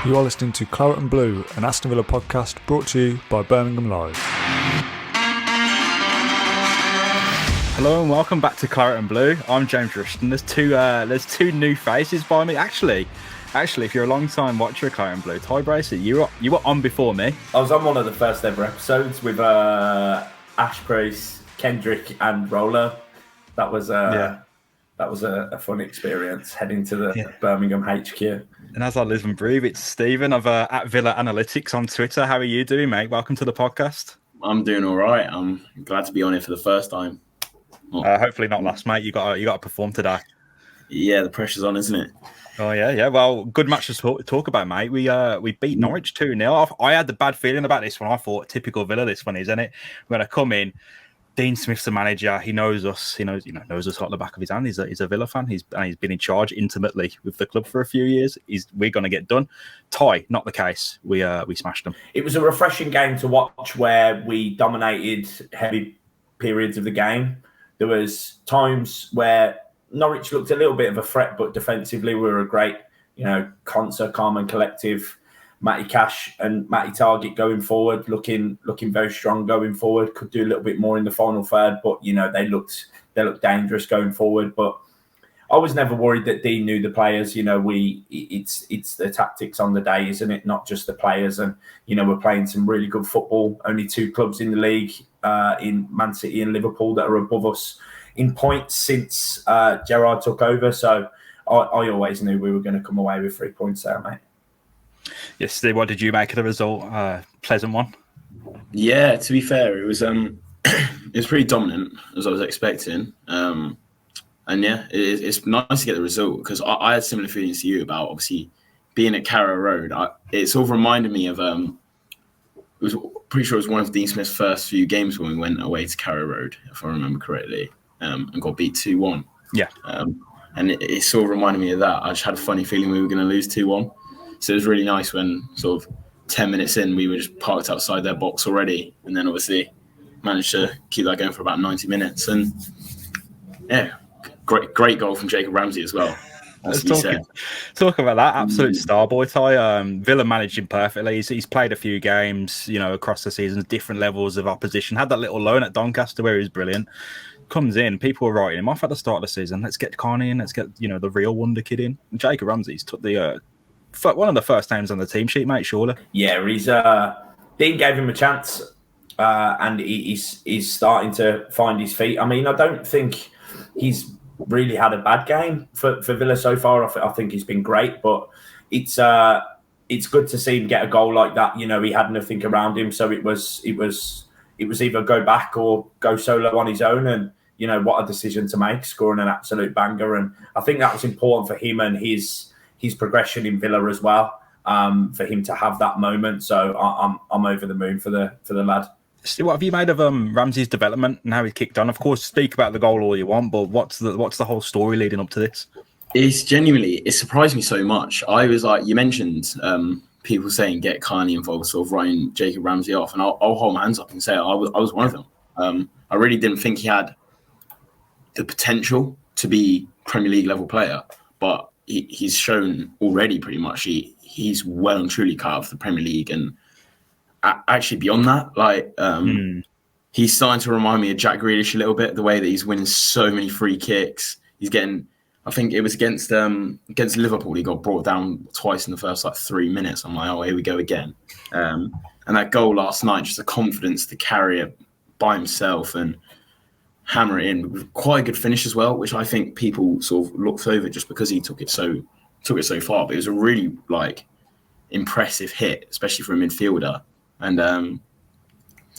You are listening to Claret and Blue, an Aston Villa podcast brought to you by Birmingham Live. Hello and welcome back to Claret and Blue. I'm James Rushton. There's two new faces by me. Actually, if you're a long time watcher of Claret and Blue, Ty Bracey, you were on before me. I was on one of the first ever episodes with Ash Priest, Kendrick, and Roller. That was a fun experience heading to the Birmingham HQ. And as I live and breathe, it's Stephen of at VillaAnalytics on Twitter. How are you doing, mate? Welcome to the podcast. I'm doing all right. I'm glad to be on here for the first time. Hopefully not last, mate. You got to perform today. Yeah, the pressure's on, isn't it? Oh yeah. Well, good match to talk about, mate. We beat Norwich 2-0. I had the bad feeling about this one. I thought typical Villa this one, isn't it? We're gonna come in. Dean Smith's the manager. He knows us. He knows us like the back of his hand. He's a Villa fan. He's been in charge intimately with the club for a few years. We're going to get done. Ty, not the case. We smashed them. It was a refreshing game to watch where we dominated heavy periods of the game. There was times where Norwich looked a little bit of a threat, but defensively we were a great, concert, calm and collective. Matty Cash and Matty Target going forward, looking very strong going forward. Could do a little bit more in the final third, but they looked dangerous going forward. But I was never worried that Dean knew the players. It's the tactics on the day, isn't it? Not just the players. And we're playing some really good football. Only two clubs in the league, in Man City and Liverpool, that are above us in points since Gerrard took over. So I always knew we were going to come away with 3 points there, mate. Yes, Steve, what did you make of the result? Pleasant one? Yeah, to be fair, it was pretty dominant as I was expecting. And yeah, it's nice to get the result because I had similar feelings to you about obviously being at Carrow Road. It sort of reminded me of pretty sure it was one of Dean Smith's first few games when we went away to Carrow Road, if I remember correctly, and got beat 2-1. Yeah. And it sort of reminded me of that. I just had a funny feeling we were going to lose 2-1. So it was really nice when sort of 10 minutes in, we were just parked outside their box already. And then obviously managed to keep that going for about 90 minutes. And yeah, great goal from Jacob Ramsey as well. Let's talk about that. Absolute star boy, Ty. Villa managed him perfectly. He's played a few games, across the season, different levels of opposition. Had that little loan at Doncaster where he was brilliant. Comes in, people were writing him off at the start of the season. Let's get Carney in. Let's get, the real wonder kid in. And Jacob Ramsey's took the... one of the first names on the team sheet, mate, surely. Yeah, he's Dean gave him a chance, and he's starting to find his feet. I mean, I don't think he's really had a bad game for Villa so far. I think he's been great, but it's good to see him get a goal like that. He had nothing around him, so it was either go back or go solo on his own, and what a decision to make, scoring an absolute banger. And I think that was important for him and his progression in Villa as well, for him to have that moment. So I'm over the moon for the lad. What have you made of Ramsey's development and how he kicked on? Of course, speak about the goal all you want, but what's the whole story leading up to this? It surprised me so much. I was like, you mentioned people saying get Carney involved, sort of writing Jacob Ramsey off, and I'll hold my hands up and say I was one of them. I really didn't think he had the potential to be Premier League level player, but he's shown already pretty much he's well and truly cut out for the Premier League, and actually beyond that, he's starting to remind me of Jack Grealish a little bit. The way that he's winning so many free kicks, he's getting. I think it was against Liverpool. He got brought down twice in the first 3 minutes. I'm like, oh, here we go again. And that goal last night, just the confidence to carry it by himself and hammer it in with quite a good finish as well, which I think people sort of looked over just because he took it so far. But it was a really impressive hit, especially for a midfielder. And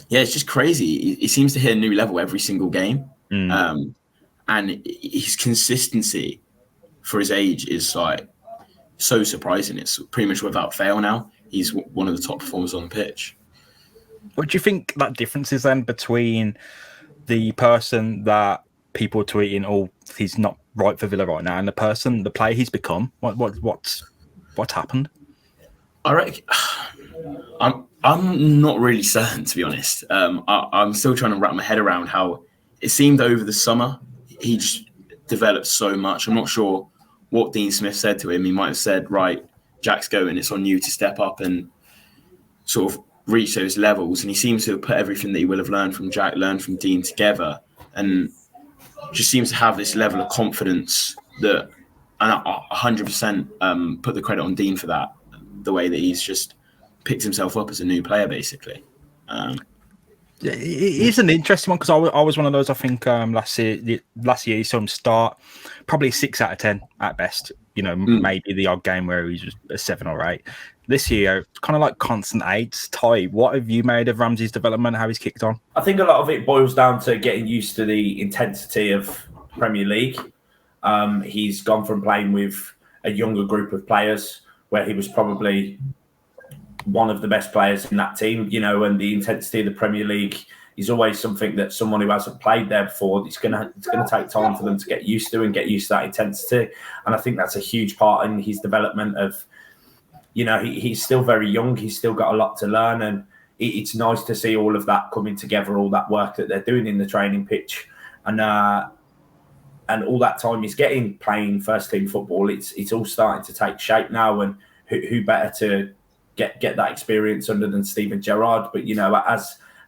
it's just crazy. He seems to hit a new level every single game. And his consistency for his age is so surprising. It's pretty much without fail now. He's one of the top performers on the pitch. What do you think that difference is then between the person that people are tweeting, oh, he's not right for Villa right now, and the player he's become? What's happened? I reckon I'm not really certain, to be honest. I'm still trying to wrap my head around how it seemed over the summer he just developed so much. I'm not sure what Dean Smith said to him. He might have said, right, Jack's going, it's on you to step up and sort of reach those levels. And he seems to have put everything that he will have learned from Jack, learned from Dean together, and just seems to have this level of confidence that, and I 100% put the credit on Dean for that, the way that he's just picked himself up as a new player, basically. Yeah, it's an interesting one because I was one of those. I think last year you saw him start probably 6 out of 10 at best. Maybe the odd game where he's just a 7 or 8. This year, kind of like constant 8s. Ty, what have you made of Ramsey's development? How he's kicked on? I think a lot of it boils down to getting used to the intensity of Premier League. He's gone from playing with a younger group of players where he was probably one of the best players in that team, and the intensity of the Premier League is always something that someone who hasn't played there before, it's going to take time for them to get used to and get used to that intensity. And I think that's a huge part in his development of, he's still very young. He's still got a lot to learn. And it's nice to see all of that coming together, all that work that they're doing in the training pitch. And all that time he's getting playing first team football, it's all starting to take shape now. And who better to get that experience under than Steven Gerrard. But,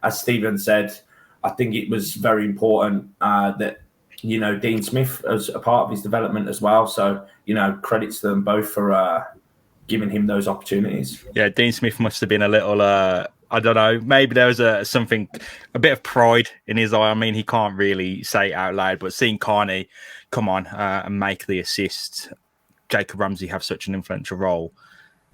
as Steven said, I think it was very important that, Dean Smith as a part of his development as well. So, credits to them both for giving him those opportunities. Yeah, Dean Smith must have been a little, I don't know, maybe there was a bit of pride in his eye. I mean, he can't really say it out loud, but seeing Carney come on and make the assist, Jacob Ramsey have such an influential role.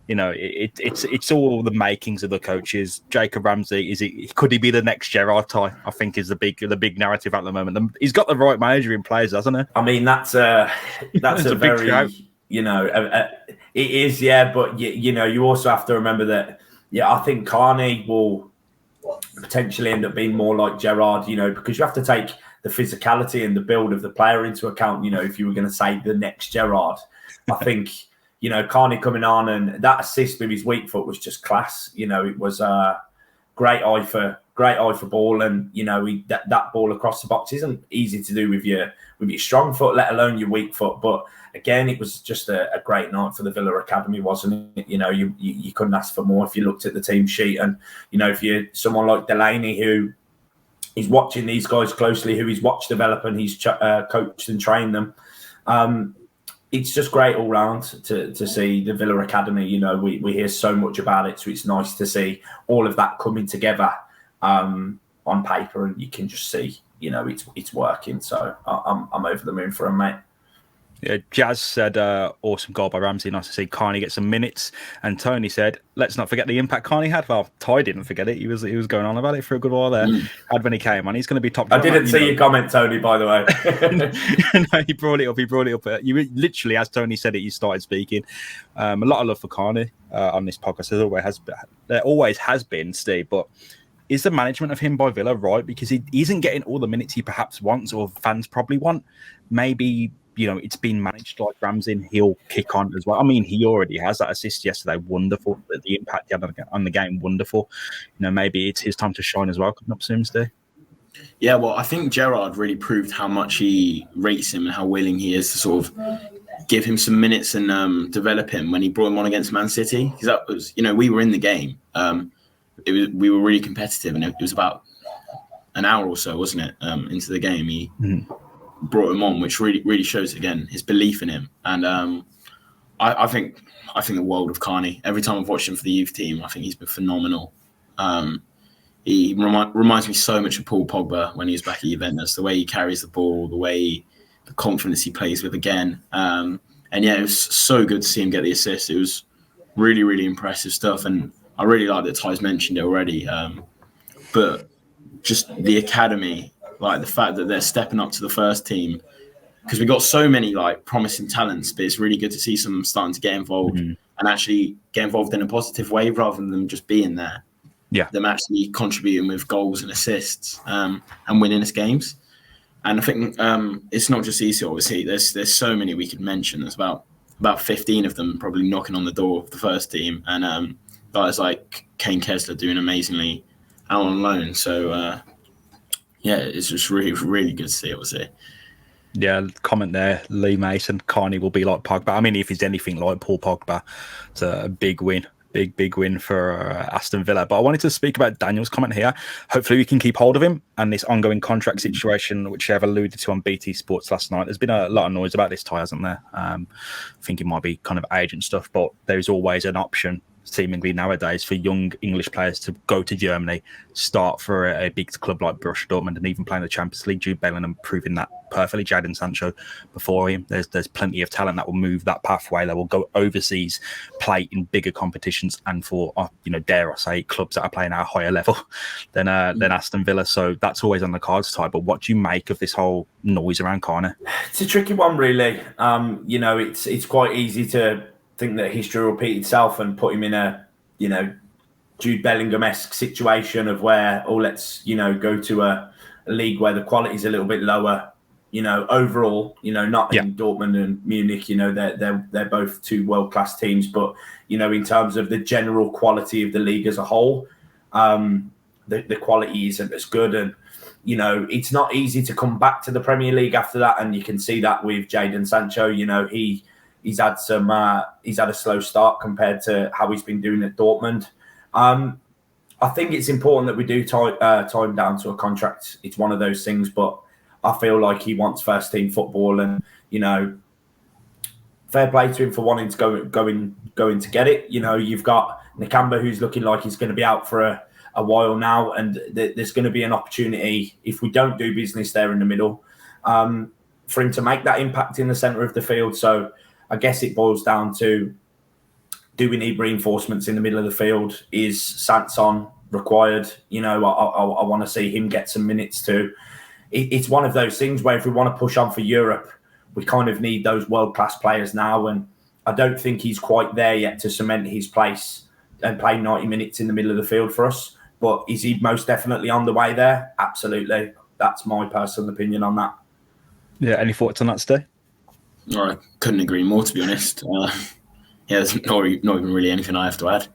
It's all the makings of the coaches. Jacob Ramsey, could he be the next Gerrard? Ty, I think, is the big narrative at the moment. He's got the right manager in place, hasn't he? I mean, that's a very, it is, yeah. But you also have to remember that, I think Carney will potentially end up being more like Gerrard, because you have to take the physicality and the build of the player into account. If you were going to say the next Gerrard, I think. Carney coming on and that assist with his weak foot was just class. It was a great eye for ball, and that ball across the box isn't easy to do with your strong foot, let alone your weak foot. But again, it was just a great night for the Villa Academy, wasn't it? You couldn't ask for more if you looked at the team sheet, and if you're someone like Delaney who is watching these guys closely, who he's watched develop and he's coached and trained them. It's just great all round to see the Villa Academy. We hear so much about it, so it's nice to see all of that coming together on paper, and you can just see, it's working. So I'm over the moon for him, mate. Yeah, Jazz said, awesome goal by Ramsey. Nice to see Carney get some minutes. And Tony said, let's not forget the impact Carney had. Well, Ty didn't forget it. He was going on about it for a good while there. Had when he came on. He's going to be top. I didn't see your comment, Tony, by the way. No, he brought it up. You literally, as Tony said it, you started speaking. A lot of love for Carney on this podcast. There always has been, Steve. But is the management of him by Villa right? Because he isn't getting all the minutes he perhaps wants, or fans probably want. Maybe... it's been managed like Ramsey, and he'll kick on as well. I mean, he already has that assist yesterday. Wonderful. The impact he had on the game, wonderful. Maybe it's his time to shine as well. Coming up soon, Steve. Yeah, well, I think Gerrard really proved how much he rates him and how willing he is to sort of give him some minutes and develop him when he brought him on against Man City. Because that was, we were in the game. We were really competitive, and it was about an hour or so, wasn't it, into the game. He brought him on, which really shows again his belief in him. And I think the world of Carney. Every time I've watched him for the youth team, I think he's been phenomenal. He reminds me so much of Paul Pogba when he was back at Juventus. The way he carries the ball, the confidence he plays with again. And yeah, it was so good to see him get the assist. It was really, really impressive stuff. And I really like that Ty's mentioned it already. But just the academy, like the fact that they're stepping up to the first team, because we got so many like promising talents, but it's really good to see some starting to get involved and actually get involved in a positive way rather than them just being there. Yeah, them actually contributing with goals and assists and winning us games. And I think it's not just easy. Obviously, there's so many we could mention. There's about 15 of them probably knocking on the door of the first team, and guys like Kane Kessler doing amazingly out on loan. So. Yeah, it's just really, really good to see, obviously. Yeah, comment there. Lee Mason, Carney will be like Pogba. I mean, if he's anything like Paul Pogba, it's a big win. Big win for Aston Villa. But I wanted to speak about Daniel's comment here. Hopefully we can keep hold of him and this ongoing contract situation, which I've alluded to on BT Sports last night. There's been a lot of noise about this, Ty, hasn't there? I think it might be kind of agent stuff, but there's always an option, seemingly nowadays, for young English players to go to Germany, start for a big club like Borussia Dortmund, and even playing the Champions League. Jude Bellingham proving that perfectly. Jadon Sancho before him. There's plenty of talent that will move that pathway. That will go overseas, play in bigger competitions, and for dare I say, clubs that are playing at a higher level than Aston Villa. So that's always on the cards, Ty. But what do you make of this whole noise around Carney? It's a tricky one, really. It's quite easy to think that history will repeat itself and put him in a, Jude Bellingham-esque situation of where, let's, go to a league where the quality is a little bit lower, overall, not in Dortmund and Munich, they're both two world-class teams, but, in terms of the general quality of the league as a whole, the quality isn't as good. And, it's not easy to come back to the Premier League after that. And you can see that with Jadon Sancho, he's had a slow start compared to how he's been doing at Dortmund. I think it's important that we do tie him down to a contract. It's one of those things, but I feel like he wants first team football, and fair play to him for wanting to going to get it. You've got Nakamba, who's looking like he's going to be out for a while now, and there's going to be an opportunity if we don't do business there in the middle for him to make that impact in the centre of the field. So I guess it boils down to, do we need reinforcements in the middle of the field? Is Sanson required? I want to see him get some minutes too. It's one of those things where if we want to push on for Europe, we kind of need those world-class players now. And I don't think he's quite there yet to cement his place and play 90 minutes in the middle of the field for us. But is he most definitely on the way there? Absolutely. That's my personal opinion on that. Yeah, any thoughts on that, Steve? I couldn't agree more, to be honest. There's not even really anything I have to add.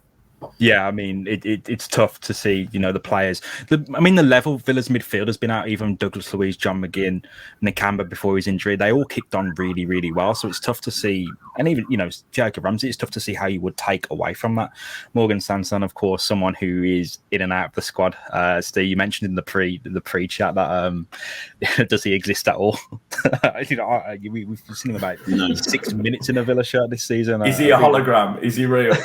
Yeah, I mean, it's tough to see, the players. The level Villa's midfield has been out. Even Douglas Luiz, John McGinn, Nakamba before his injury, they all kicked on really, really well. So it's tough to see. And even, Jacob Ramsey, it's tough to see how you would take away from that. Morgan Sanson, of course, someone who is in and out of the squad. Steve, you mentioned in the pre-chat that does he exist at all? We've seen him about 6 minutes in a Villa shirt this season. Is he a hologram? Is he real?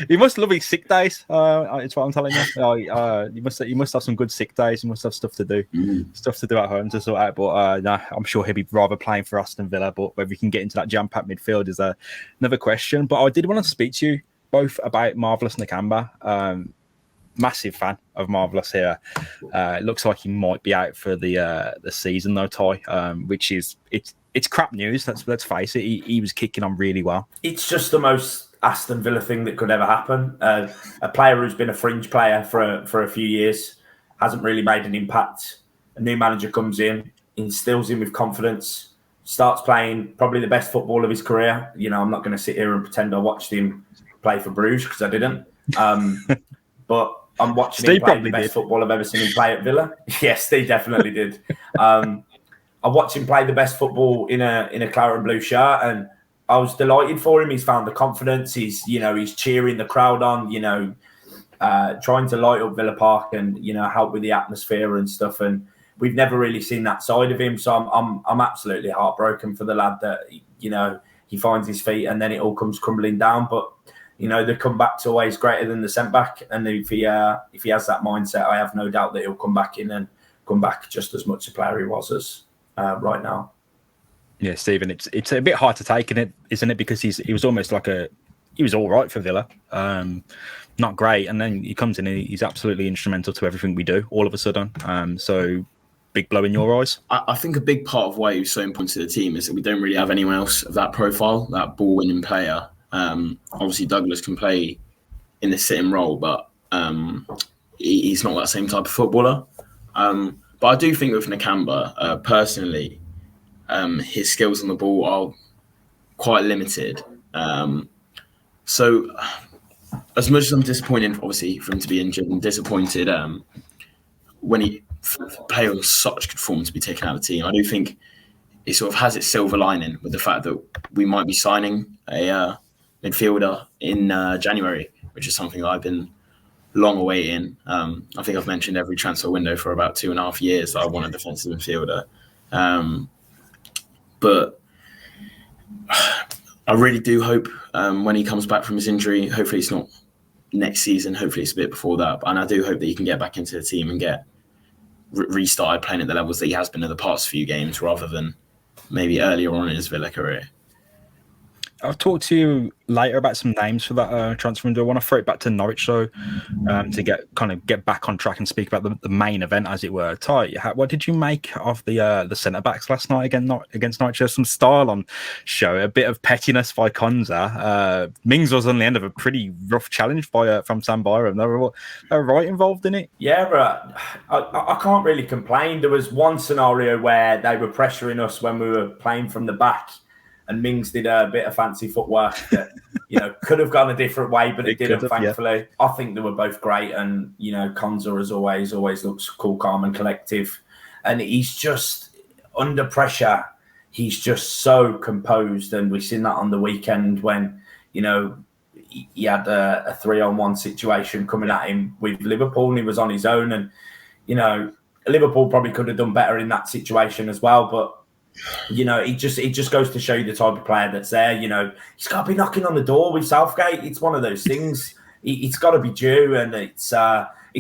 He must love his sick days. It's what I'm telling you. You must have some good sick days. You must have stuff to do, at home to sort out. But I'm sure he'll be rather playing for Aston Villa. But whether we can get into that jam-packed midfield is another question. But I did want to speak to you both about Marvellous Nakamba. Massive fan of Marvellous here. It looks like he might be out for the season though, Ty. Which is it's crap news. Let's face it. He was kicking on really well. It's just the most Aston Villa thing that could ever happen. A player who's been a fringe player for a few years, hasn't really made an impact. A new manager comes in, instills him with confidence, starts playing probably the best football of his career. I'm not going to sit here and pretend I watched him play for Bruges because I didn't. But I'm watching him play the best football I've ever seen him play at Villa. Yes, Steve definitely did. I watched him play the best football in a Claret and blue shirt, and I was delighted for him. He's found the confidence. He's cheering the crowd on, trying to light up Villa Park and, help with the atmosphere and stuff. And we've never really seen that side of him. So I'm absolutely heartbroken for the lad that, he finds his feet and then it all comes crumbling down. But, the comeback's always greater than the sent back. And if he has that mindset, I have no doubt that he'll come back in and come back just as much a player he was as right now. Yeah, Stephen, it's a bit hard to take, isn't it? Because he was almost like he was all right for Villa, not great, and then he comes in and he's absolutely instrumental to everything we do all of a sudden. So big blow in your eyes. I think a big part of why he was so important to the team is that we don't really have anyone else of that profile, that ball-winning player. Obviously, Douglas can play in the sitting role, but he's not that same type of footballer. But I do think with Nakamba, personally, his skills on the ball are quite limited. So as much as I'm disappointed, obviously, for him to be injured and disappointed when he player of such good form to be taken out of the team. I do think it sort of has its silver lining with the fact that we might be signing a midfielder in January, which is something that I've been long awaiting. I think I've mentioned every transfer window for about 2.5 years that I want a defensive midfielder. But I really do hope when he comes back from his injury, hopefully it's not next season, hopefully it's a bit before that. And I do hope that he can get back into the team and get restarted playing at the levels that he has been in the past few games rather than maybe earlier on in his Villa career. I'll talk to you later about some names for that transfer window. I want to throw it back to Norwich, though, to get back on track and speak about the main event, as it were. Ty, what did you make of the centre backs last night against Norwich? There's some style on show, a bit of pettiness by Konza. Mings was on the end of a pretty rough challenge from Sam Byram. They were right involved in it. Yeah, but I can't really complain. There was one scenario where they were pressuring us when we were playing from the back. And Mings did a bit of fancy footwork that, could have gone a different way, but it didn't, thankfully. Yeah. I think they were both great. And, Konza, as always looks cool, calm and collective. And he's just, under pressure, he's just so composed. And we've seen that on the weekend when, he had a 3-on-1 situation coming at him with Liverpool and he was on his own. And, Liverpool probably could have done better in that situation as well. But, it just goes to show you the type of player that's there. He's got to be knocking on the door with Southgate. It's one of those things. It's got to be due, and it's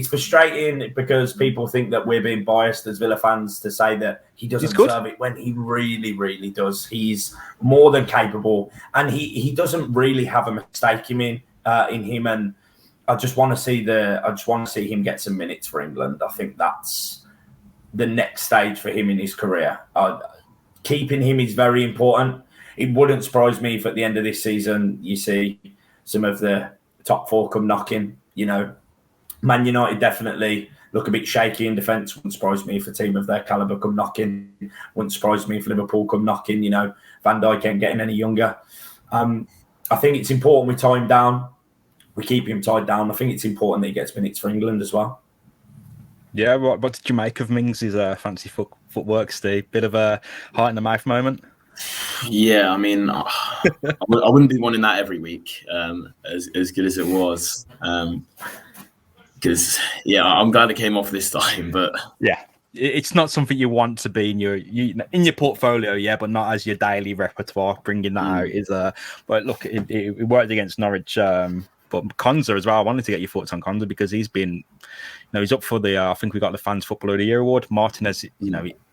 frustrating because people think that we're being biased as Villa fans to say that he doesn't deserve it when he really, really does. He's more than capable, and he doesn't really have a mistake in him. And I just want to see him get some minutes for England. I think that's the next stage for him in his career. Keeping him is very important. It wouldn't surprise me if at the end of this season you see some of the top four come knocking. Man United definitely look a bit shaky in defence. Wouldn't surprise me if a team of their calibre come knocking. Wouldn't surprise me if Liverpool come knocking. Van Dijk ain't getting any younger. I think it's important we tie him down. We keep him tied down. I think it's important that he gets minutes for England as well. Yeah, what did you make of Mings' fancy footwork, Steve? Bit of a heart in the mouth moment? Yeah, I mean, I wouldn't be wanting that every week, as good as it was. Because, I'm glad it came off this time. But yeah, it's not something you want to be in your portfolio, but not as your daily repertoire. Bringing that out is but look, it worked against Norwich. But Konza as well. I wanted to get your thoughts on Konza because he's been, he's up for the. I think we got the Fans Footballer of the Year award. Martinez,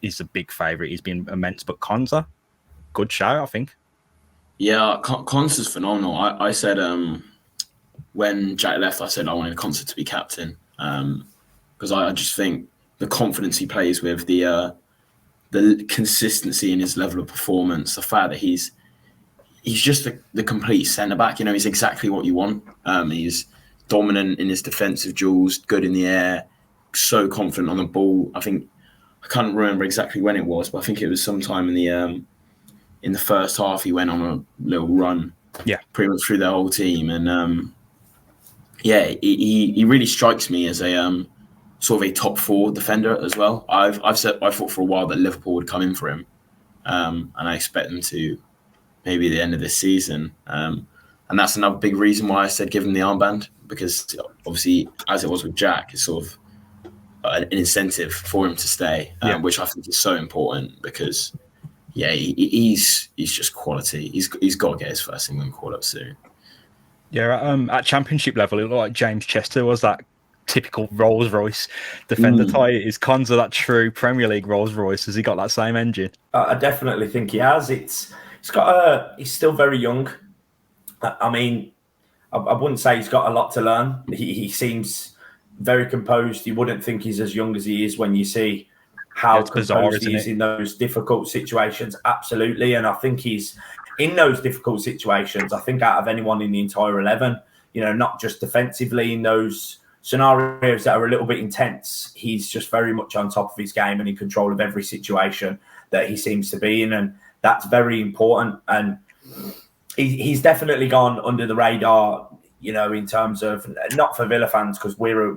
he's a big favourite. He's been immense, but Konza, good shout, I think. Yeah, Konza's phenomenal. I said when Jack left, I said I wanted Konza to be captain because I just think the confidence he plays with, the consistency in his level of performance, the fact that he's just the complete centre-back. He's exactly what you want. He's dominant in his defensive duels, good in the air, so confident on the ball. I can't remember exactly when it was, but I think it was sometime in the first half he went on a little run. Yeah, pretty much through the whole team. And he really strikes me as a sort of a top four defender as well. I thought for a while that Liverpool would come in for him, and I expect them to. Maybe the end of this season. And that's another big reason why I said give him the armband, because obviously, as it was with Jack, it's sort of an incentive for him to stay, which I think is so important because, he's just quality. He's got to get his first England call up soon. Yeah, at Championship level, it looked like James Chester was that typical Rolls Royce defender. Ty, is Konza that true Premier League Rolls Royce? Has he got that same engine? I definitely think he has. He's still very young. I mean, I wouldn't say he's got a lot to learn. He seems very composed. You wouldn't think he's as young as he is when you see how composed he is in those difficult situations. Absolutely. And I think he's in those difficult situations, I think out of anyone in the entire 11, not just defensively in those scenarios that are a little bit intense, he's just very much on top of his game and in control of every situation that he seems to be in. And that's very important, and he's definitely gone under the radar, in terms of not for Villa fans because we're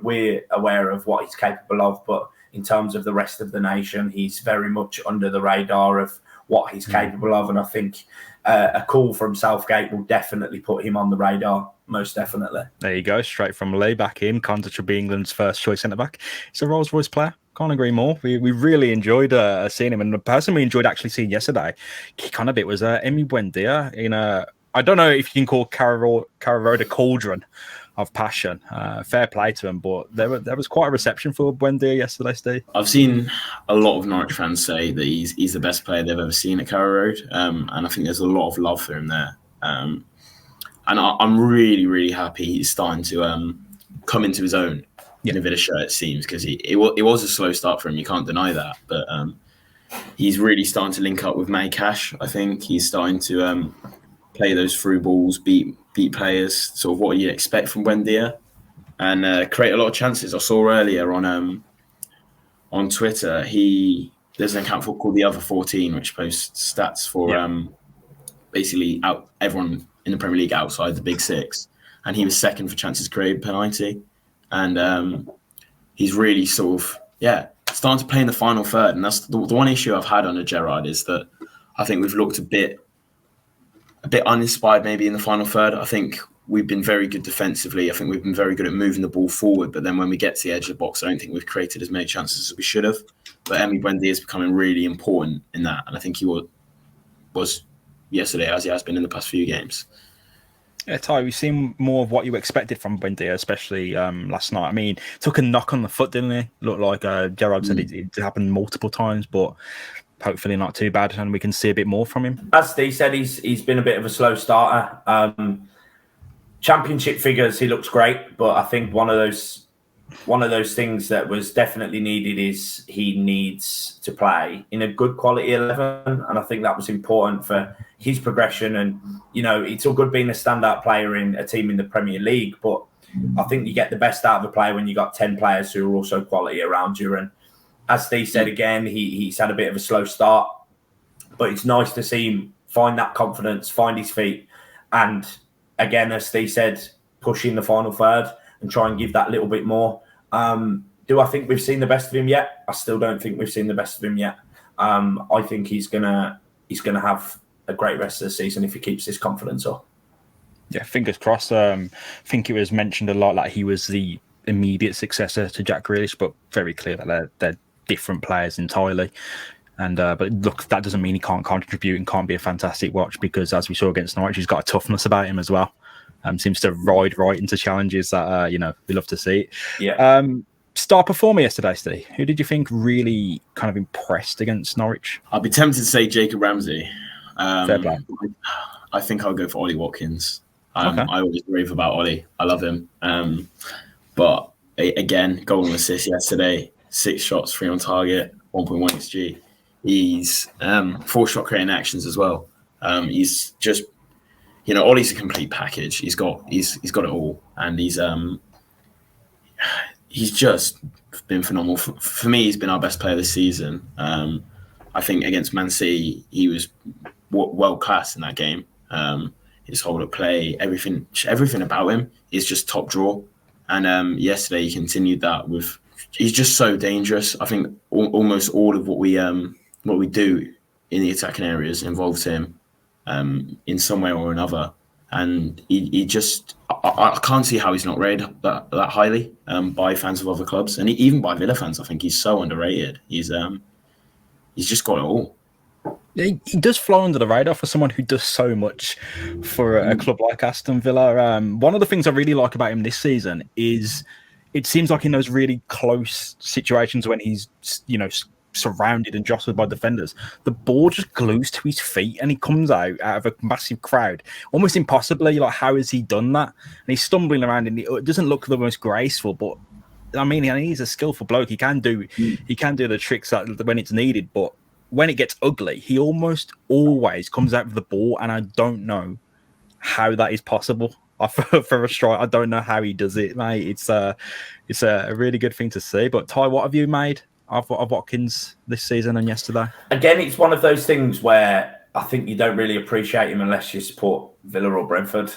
aware of what he's capable of, but in terms of the rest of the nation. He's very much under the radar of what he's capable of, and I think a call from Southgate will definitely put him on the radar, most definitely. There you go, straight from Lee back in. Conte should be England's first choice centre-back. He's a Rolls-Royce player. Can't agree more. We really enjoyed seeing him, and the person we enjoyed actually seeing yesterday, kick on a bit, was Emiliano Buendia in a, I don't know if you can call Carrero a cauldron of passion. Fair play to him, but there was quite a reception for Buendia yesterday, Steve. I've seen a lot of Norwich fans say that he's the best player they've ever seen at Carrow Road, and I think there's a lot of love for him there. And I'm really, really happy he's starting to come into his own in a Villa shirt, it seems, because it was a slow start for him. You can't deny that, but he's really starting to link up with May Cash. I think he's starting to play those through balls, beat players, sort of what you'd expect from Buendia, and create a lot of chances. I saw earlier on Twitter, there's an account called The Other 14, which posts stats for basically everyone in the Premier League outside the Big Six, and he was second for chances created per 90, and he's really sort of starting to play in the final third. And that's the one issue I've had under Gerrard, is that I think we've looked a bit uninspired maybe in the final third. I think we've been very good defensively. I think we've been very good at moving the ball forward. But then when we get to the edge of the box, I don't think we've created as many chances as we should have. But Emiliano Buendia is becoming really important in that. And I think he was yesterday, as he has been in the past few games. Yeah, Ty, we've seen more of what you expected from Buendia, especially last night. I mean, took a knock on the foot, didn't he? Looked like Gerrard said it happened multiple times, but hopefully not too bad, and we can see a bit more from him. As Steve said, he's been a bit of a slow starter. Championship figures, he looks great, but I think one of those things that was definitely needed is he needs to play in a good quality 11, and I think that was important for his progression. And it's all good being a standout player in a team in the Premier League, but I think you get the best out of a player when you got 10 players who are also quality around you. And as Steve said again, he's had a bit of a slow start, but it's nice to see him find that confidence, find his feet, and again, as Steve said, push in the final third and try and give that little bit more. Do I think we've seen the best of him yet? I still don't think we've seen the best of him yet. I think he's gonna have a great rest of the season if he keeps this confidence up. Yeah, fingers crossed. I think it was mentioned a lot that he was the immediate successor to Jack Grealish, but very clear that they're different players entirely. And but look, that doesn't mean he can't contribute and can't be a fantastic watch, because as we saw against Norwich, he's got a toughness about him as well. Seems to ride right into challenges that we love to see. Yeah. Star performer yesterday, Steve. Who did you think really kind of impressed against Norwich? I'd be tempted to say Jacob Ramsey. Fair play. I think I'll go for Ollie Watkins. Okay. I always rave about Ollie. I love him. But again, goal and assist yesterday. 6 shots, 3 on target, 1.1 XG. He's 4 shot creating actions as well. He's just, Ollie's a complete package. He's got it all, and he's just been phenomenal. For me, he's been our best player this season. I think against Man City, he was world class in that game. His hold up play, everything about him is just top draw. And yesterday, he continued that with. He's just so dangerous. I think almost all of what we do in the attacking areas involves him in some way or another. And he just, I can't see how he's not rated that highly by fans of other clubs, and even by Villa fans. I think he's so underrated. He's just got it all. He does fly under the radar for someone who does so much for a club like Aston Villa. One of the things I really like about him this season is it seems like in those really close situations when he's, surrounded and jostled by defenders, the ball just glues to his feet and he comes out of a massive crowd almost impossibly. Like, how has he done that? And he's stumbling around and it doesn't look the most graceful, but I mean, he's a skillful bloke. He can do the tricks that when it's needed, but when it gets ugly, he almost always comes out with the ball, and I don't know how that is possible for a strike. I don't know how he does it, mate. It's a really good thing to see. But Ty, what have you made of Watkins this season and yesterday? Again, it's one of those things where I think you don't really appreciate him unless you support Villa or Brentford.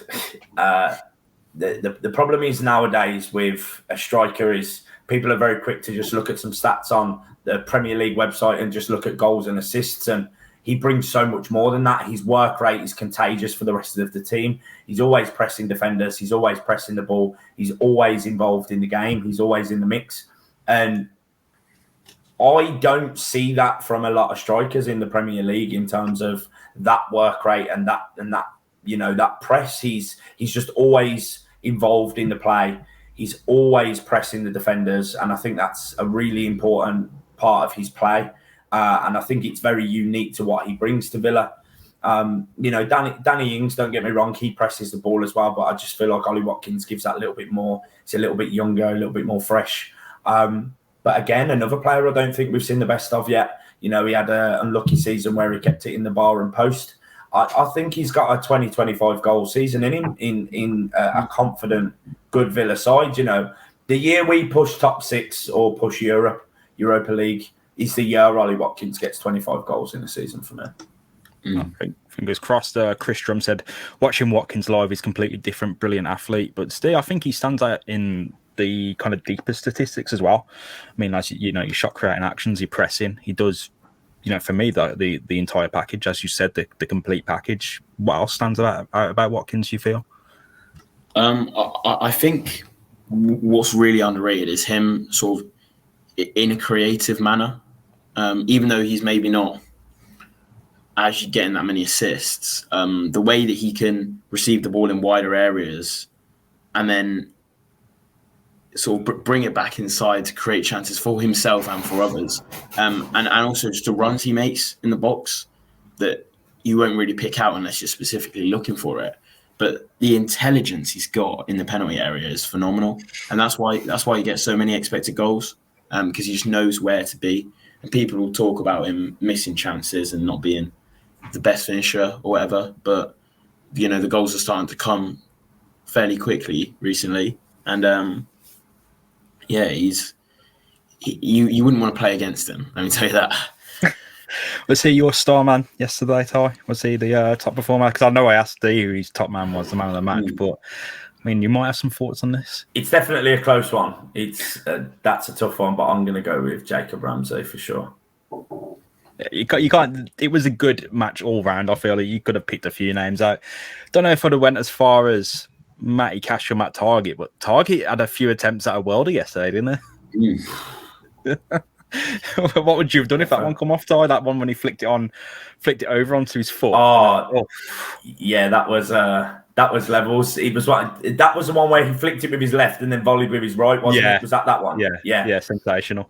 The problem is nowadays with a striker is people are very quick to just look at some stats on the Premier League website and just look at goals and assists. And he brings so much more than that. His work rate is contagious for the rest of the team. He's always pressing defenders. He's always pressing the ball. He's always involved in the game. He's always in the mix. And I don't see that from a lot of strikers in the Premier League in terms of that work rate and that that press. He's just always involved in the play. He's always pressing the defenders, and I think that's a really important part of his play. And I think it's very unique to what he brings to Villa. Danny Ings, don't get me wrong, he presses the ball as well, but I just feel like Ollie Watkins gives that a little bit more. He's a little bit younger, a little bit more fresh. But again, another player I don't think we've seen the best of yet. He had an unlucky season where he kept hitting the bar and post. I think he's got a 20-25 goal season in him in a confident, good Villa side. The year we push top 6 or push Europa League is the year Ollie Watkins gets 25 goals in a season for me. I think, fingers crossed. Chris Drum said, watching Watkins live is completely different, brilliant athlete. But still, I think he stands out in the kind of deeper statistics as well. I mean, as your shot creating actions, your pressing, he does. For me, the entire package, as you said, the complete package. What else stands out about Watkins, you feel? I think what's really underrated is him sort of in a creative manner. Even though he's maybe not actually getting that many assists, the way that he can receive the ball in wider areas and then sort of bring it back inside to create chances for himself and for others. And also just the runs he makes in the box that you won't really pick out unless you're specifically looking for it. But the intelligence he's got in the penalty area is phenomenal. And that's why he gets so many expected goals, because he just knows where to be. And people will talk about him missing chances and not being the best finisher or whatever. But, the goals are starting to come fairly quickly recently. And, you wouldn't want to play against him. Let me tell you that. Was he your star man yesterday, Ty? Was he the top performer? Because I know I asked Dee who his top man was, the man of the match. But I mean, you might have some thoughts on this. It's definitely a close one. That's a tough one, but I'm going to go with Jacob Ramsey for sure. You can't. It was a good match all round. I feel like you could have picked a few names out. Don't know if I'd have went as far as Matty Cash or Matt Targett, but Targett had a few attempts at a welder yesterday, didn't he? What would you have done if that one come off, Ty? That one when he flicked it over onto his foot. Yeah, that was levels. That was the one where he flicked it with his left and then volleyed with his right, wasn't it? Was that one? Yeah, sensational.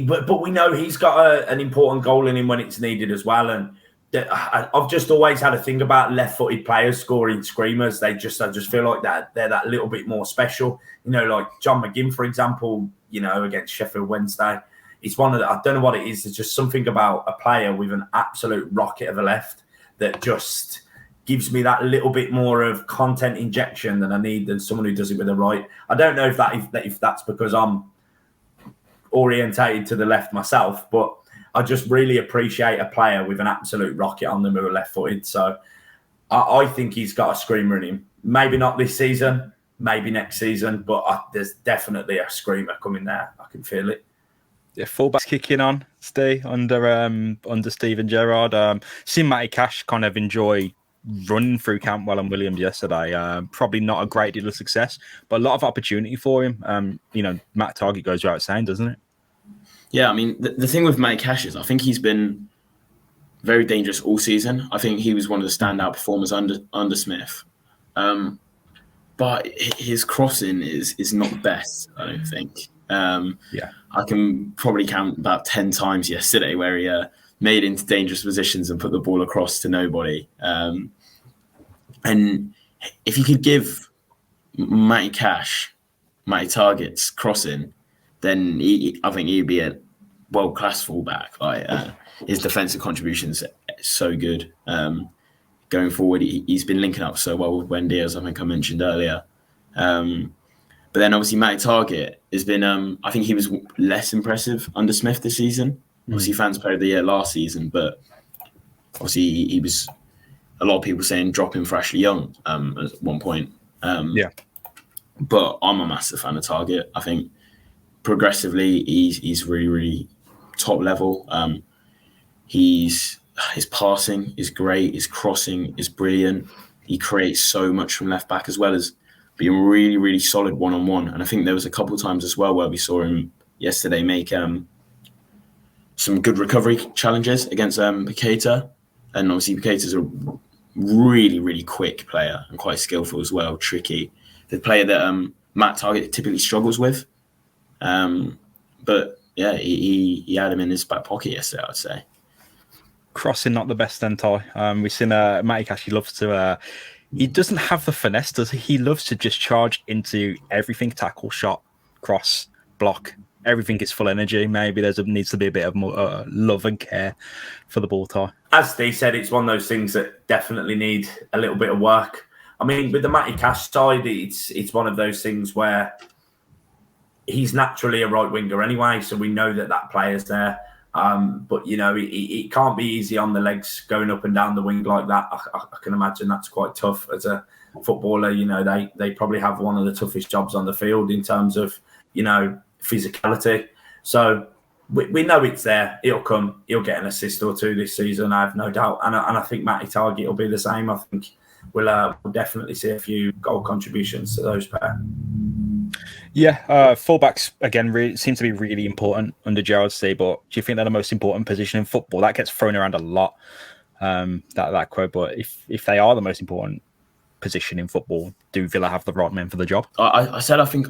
But we know he's got an important goal in him when it's needed as well. And I've just always had a thing about left-footed players scoring screamers. I just feel like that they're that little bit more special. Like John McGinn, for example. Against Sheffield Wednesday. It's one of the, I don't know what it is. There's just something about a player with an absolute rocket of a left that just gives me that little bit more of content injection than I need than someone who does it with a right. I don't know if that's because I'm orientated to the left myself, but I just really appreciate a player with an absolute rocket on them who are left-footed. So I think he's got a screamer in him. Maybe not this season, maybe next season, but there's definitely a screamer coming there. I can feel it. Yeah, fullbacks kicking on, Steve, under Steven Gerrard. Seen Matty Cash kind of enjoy running through Cantwell and Williams yesterday. Probably not a great deal of success, but a lot of opportunity for him. Matt Targett goes without saying, doesn't it? Yeah, I mean, the thing with Matty Cash is I think he's been very dangerous all season. I think he was one of the standout performers under Smith. But his crossing is not the best, I don't think. I can probably count about 10 times yesterday where he made into dangerous positions and put the ball across to nobody. And if you could give Matty Targett's crossing, then I think he'd be a world-class fullback. His defensive contributions are so good. Going forward, he's been linking up so well with Buendia, as I think I mentioned earlier. But then obviously Matty Targett has been, I think he was less impressive under Smith this season. Obviously fans player of the year last season, but obviously he was, a lot of people saying drop him for Ashley Young at one point. But I'm a massive fan of Targett. I think progressively, he's really, really top level. His passing is great. His crossing is brilliant. He creates so much from left back, as well as being really, really solid one-on-one. And I think there was a couple of times as well where we saw him yesterday make some good recovery challenges against Paqueta. And obviously Paqueta's a really, really quick player and quite skillful as well, tricky. The player that Matt Targett typically struggles with. But yeah, he had him in his back pocket yesterday, I'd say. Crossing not the best then, Ty. We've seen Matty Cash, he loves to... he doesn't have the finesse, does he? He loves to just charge into everything, tackle, shot, cross, block. Everything is full energy. Maybe needs to be a bit of more love and care for the ball, Ty. As Steve said, it's one of those things that definitely need a little bit of work. I mean, with the Matty Cash side, it's one of those things where he's naturally a right winger anyway, so we know that player's there. But, you know, it can't be easy on the legs going up and down the wing like that. I can imagine that's quite tough as a footballer. You know, they probably have one of the toughest jobs on the field in terms of, you know, physicality. So we know it's there. It'll come. He'll get an assist or two this season, I have no doubt. And I think Matty Targett will be the same. I think we'll definitely see a few goal contributions to those pair. Yeah, fullbacks, again, seem to be really important under Gerrard C, but do you think they're the most important position in football? That gets thrown around a lot, that quote, but if they are the most important position in football, do Villa have the right men for the job? I said, I think,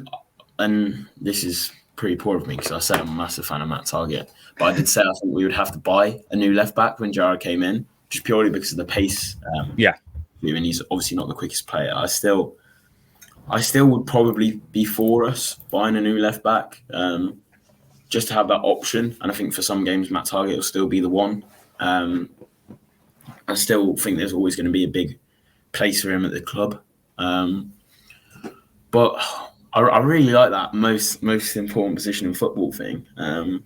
and this is pretty poor of me because I said I'm a massive fan of Matt Targett, but I did say I think we would have to buy a new left-back when Gerrard came in, just purely because of the pace. Yeah. And he's obviously not the quickest player. I still would probably be for us buying a new left back, just to have that option. And I think for some games, Matt Targett will still be the one. I still think there's always going to be a big place for him at the club. But I really like that most important position in football thing. And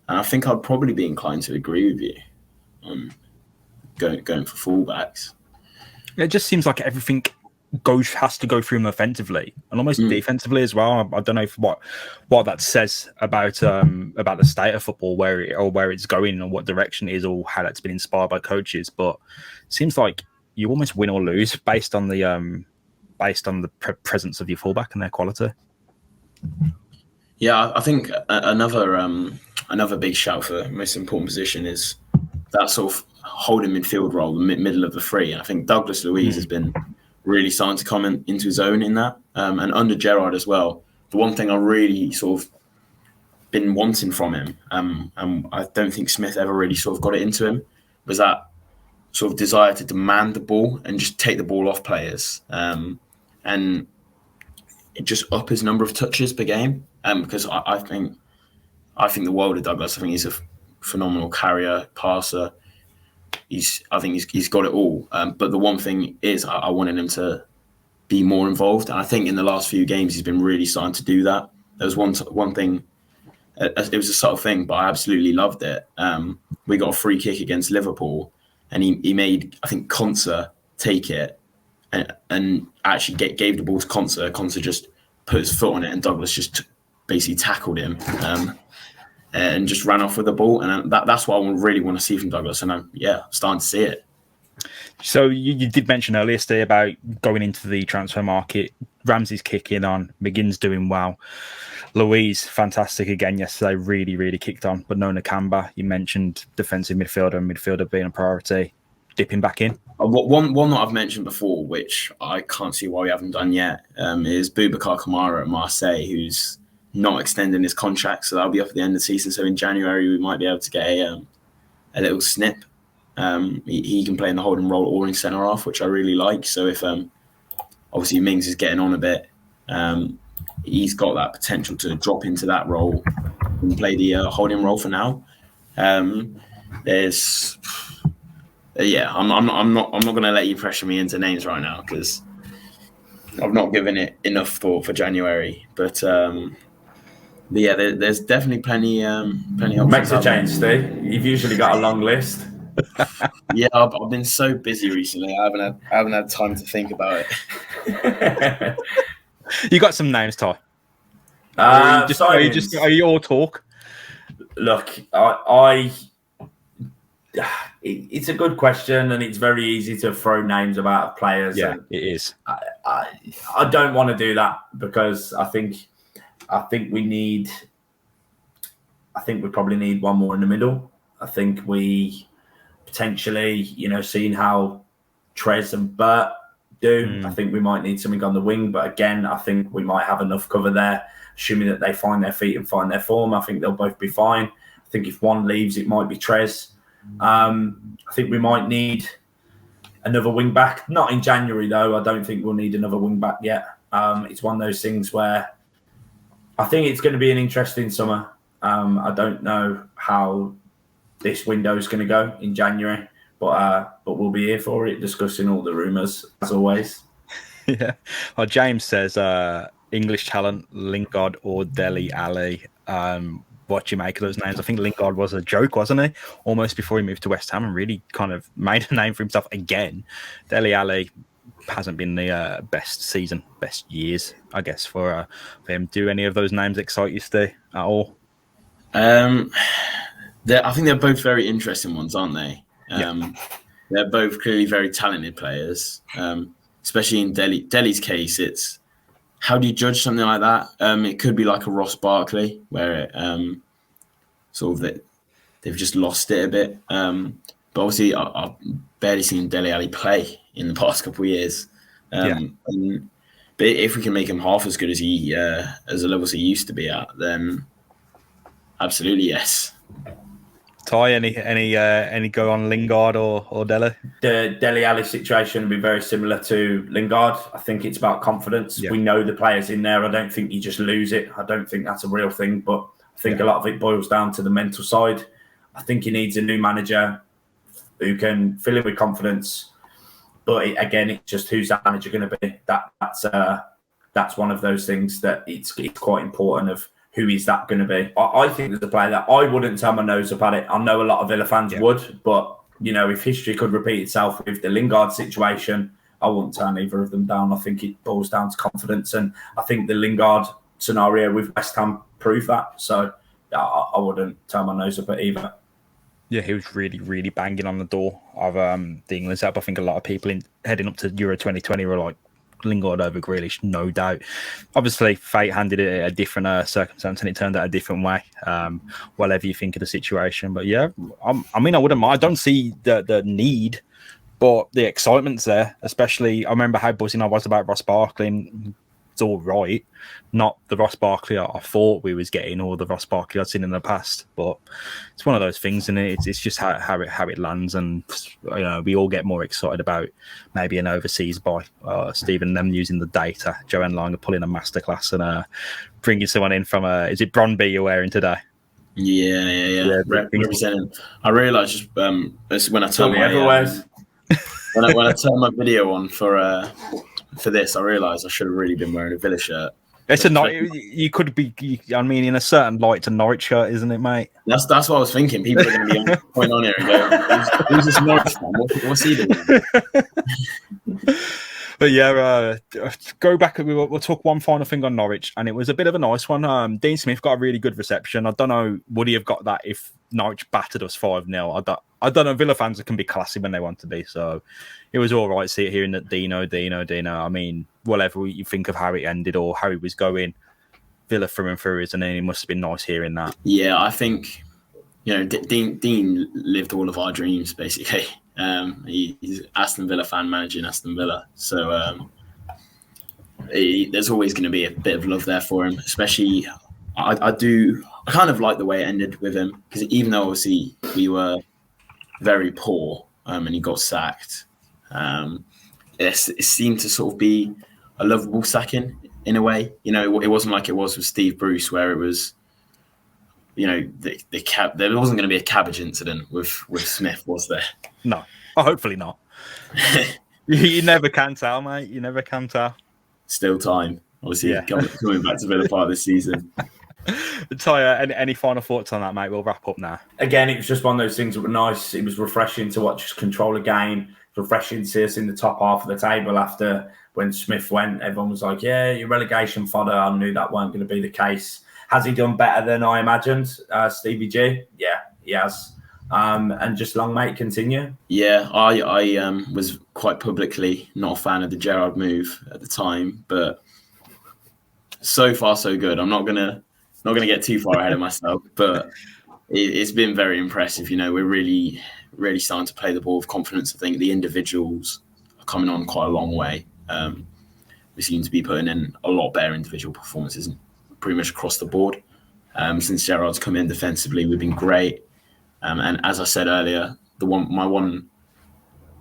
I think I'd probably be inclined to agree with you on going for fullbacks. It just seems like everything has to go through him offensively and almost defensively as well. I don't know what that says about the state of football, where it's going and what direction it is, or how that's been inspired by coaches. But it seems like you almost win or lose based on the presence of your fullback and their quality. Yeah, I think another big shout for most important position is that sort of holding midfield role, the middle of the three. And I think Douglas Luiz has been really starting to come into his own in that. And under Gerrard as well, the one thing I really sort of been wanting from him, and I don't think Smith ever really sort of got it into him, was that sort of desire to demand the ball and just take the ball off players. And it just up his number of touches per game. Because I think the world of Douglas. I think he's a phenomenal carrier, passer. I think he's got it all. But the one thing is, I wanted him to be more involved. And I think in the last few games, he's been really starting to do that. There was one thing, it was a subtle thing, but I absolutely loved it. We got a free kick against Liverpool, and he made, I think, Konsa take it and actually gave the ball to Konsa. Konsa just put his foot on it, and Douglas just basically tackled him. And just ran off with the ball. And that's what I really want to see from Douglas. And I'm starting to see it. So you did mention earlier, Steve, about going into the transfer market. Ramsey's kicking on. McGinn's doing well. Louise, fantastic again yesterday. Really, really kicked on. But no Nakamba. You mentioned defensive midfielder and midfielder being a priority. Dipping back in. One that I've mentioned before, which I can't see why we haven't done yet, is Boubacar Kamara at Marseille, who's not extending his contract, so that'll be up at the end of the season. So in January, we might be able to get a little snip. He can play in the holding role or in centre half, which I really like. So if obviously Mings is getting on a bit, he's got that potential to drop into that role and play the holding role for now. I'm not going to let you pressure me into names right now because I've not given it enough thought for January, but. Yeah, there's definitely plenty options. Makes a change, Steve. You've usually got a long list. Yeah, I've been so busy recently. I haven't had time to think about it. You got some names, Ty? Are you all talk? Look, it's a good question, and it's very easy to throw names about players. Yeah, it is. I don't want to do that because I think we probably need one more in the middle. I think we potentially, seeing how Trez and Bert do, I think we might need something on the wing. But again, I think we might have enough cover there, assuming that they find their feet and find their form. I think they'll both be fine. I think if one leaves, it might be Trez. I think we might need another wing back. Not in January, though. I don't think we'll need another wing back yet. It's one of those things where I think it's going to be an interesting summer. I don't know how this window is going to go in January, but we'll be here for it, discussing all the rumours, as always. Yeah. Well, James says English talent, Lingard or Dele Alli. What do you make of those names? I think Lingard was a joke, wasn't he? Almost before he moved to West Ham and really kind of made a name for himself again. Dele Alli hasn't been the best years, I guess, for him. Do any of those names excite you, Steve, at all? I think they're both very interesting ones, aren't they? They're both clearly very talented players, especially in Dele's case. It's how do you judge something like that? It could be like a Ross Barkley, where they've just lost it a bit. But obviously, I've barely seen Dele Alli play in the past couple of years. But if we can make him half as good as as the levels he used to be at, then absolutely yes. Ty, any go on Lingard or Dele? The Dele Alli situation will be very similar to Lingard. I think it's about confidence. Yeah. We know the players in there. I don't think you just lose it. I don't think that's a real thing, but I think a lot of it boils down to the mental side. I think he needs a new manager who can fill him with confidence. But again, it's just who's that manager going to be? That's one of those things that it's quite important of who is that going to be. I think there's a player that I wouldn't turn my nose up at it. I know a lot of Villa fans would, but if history could repeat itself with the Lingard situation, I wouldn't turn either of them down. I think it boils down to confidence, and I think the Lingard scenario with West Ham proved that. So I wouldn't turn my nose up at either. Yeah, he was really, really banging on the door of the England setup. I think a lot of people heading up to Euro 2020 were like, Lingard over Grealish, no doubt. Obviously, fate handed it a different circumstance, and it turned out a different way. Whatever you think of the situation, but yeah, I wouldn't mind. I don't see the need, but the excitement's there. Especially, I remember how buzzing I was about Ross Barkley. And it's all right, not the Ross Barkley I thought we was getting, or the Ross Barkley I'd seen in the past. But it's one of those things, and it's just how it lands, and we all get more excited about maybe an overseas buy. Stephen, them using the data, Joanne Langer pulling a masterclass and bringing someone in from is it Brøndby you're wearing today? Yeah. Representing. I realised just when I turned my video on for this, I realised I should have really been wearing a Villa shirt. It's you could be. In a certain light, it's a Norwich shirt, isn't it, mate? That's what I was thinking. People are going to be going on here and go, "Who's this Norwich man? What's he doing?" But yeah, go back. We'll talk one final thing on Norwich, and it was a bit of a nice one. Dean Smith got a really good reception. I don't know, would he have got that if Norwich battered us 5-0? I don't know. Villa fans can be classy when they want to be, so it was all right. See it hearing that Deano. Whatever you think of how it ended or how he was going, Villa through and through, isn't it? It must have been nice hearing that. Yeah, I think Dean lived all of our dreams basically. He's Aston Villa fan managing Aston Villa, so there's always going to be a bit of love there for him. Especially, I kind of like the way it ended with him, because even though obviously we were very poor and he got sacked, it seemed to sort of be a lovable sacking in a way. It wasn't like it was with Steve Bruce, where it was, there wasn't going to be a cabbage incident with Smith, was there? No. Hopefully not. You never can tell, mate. You never can tell. Still time. Obviously, coming back to Villa Park this season. Ty, any final thoughts on that, mate? We'll wrap up now. Again, it was just one of those things that were nice. It was refreshing to watch us control a game, refreshing to see us in the top half of the table after when Smith went. Everyone was like, yeah, you're relegation fodder. I knew that weren't going to be the case. Has he done better than I imagined, Stevie G? Yeah, he has. And just long may it continue. Yeah, I was quite publicly not a fan of the Gerrard move at the time, but so far so good. I'm not gonna get too far ahead of myself, but it's been very impressive. You know, we're really starting to play the ball with confidence. I think the individuals are coming on quite a long way. We seem to be putting in a lot better individual performances pretty much across the board. Since Gerrard's come in defensively, we've been great. And as I said earlier, my one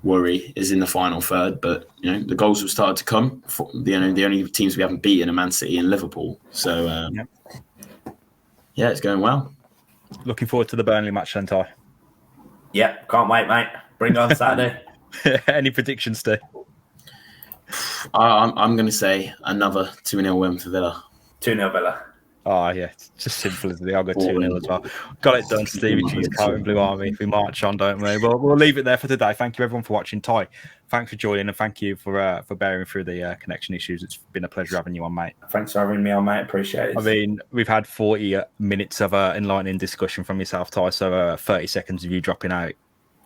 worry is in the final third, but the goals have started to come. The only teams we haven't beaten are Man City and Liverpool. So yeah, it's going well. Looking forward to the Burnley match then, Ty. Yep, can't wait, mate. Bring it on Saturday. Any predictions, Steve? I'm going to say another 2-0 win for Villa. 2-0 Villa. Oh, yeah. It's just simple as it. I'll go 2-0 as well. Got it done, Stevie G's Carrot and Blue Army. We march on, don't we? But we'll leave it there for today. Thank you, everyone, for watching. Ty, thanks for joining, and thank you for bearing through the connection issues. It's been a pleasure having you on, mate. Thanks for having me on, mate. Appreciate it. I mean, we've had 40 minutes of enlightening discussion from yourself, Ty, so 30 seconds of you dropping out.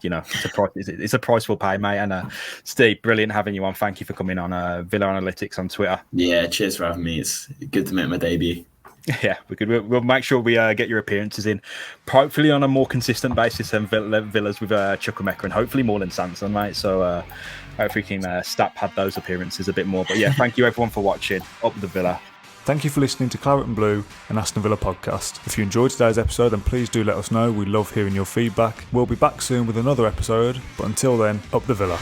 It's a price we'll pay, mate. And Steve, brilliant having you on. Thank you for coming on VillaAnalytics on Twitter. Yeah, cheers for having me. It's good to make my debut. Yeah, we'll make sure we get your appearances in, hopefully on a more consistent basis than Villa's with Chukwuemeka, and hopefully more than Sanson, mate. So hopefully we can stat pad those appearances a bit more. But yeah, thank you everyone for watching. Up the Villa. Thank you for listening to Claret and Blue, an Aston Villa podcast. If you enjoyed today's episode, then please do let us know. We love hearing your feedback. We'll be back soon with another episode, but until then, up the Villa.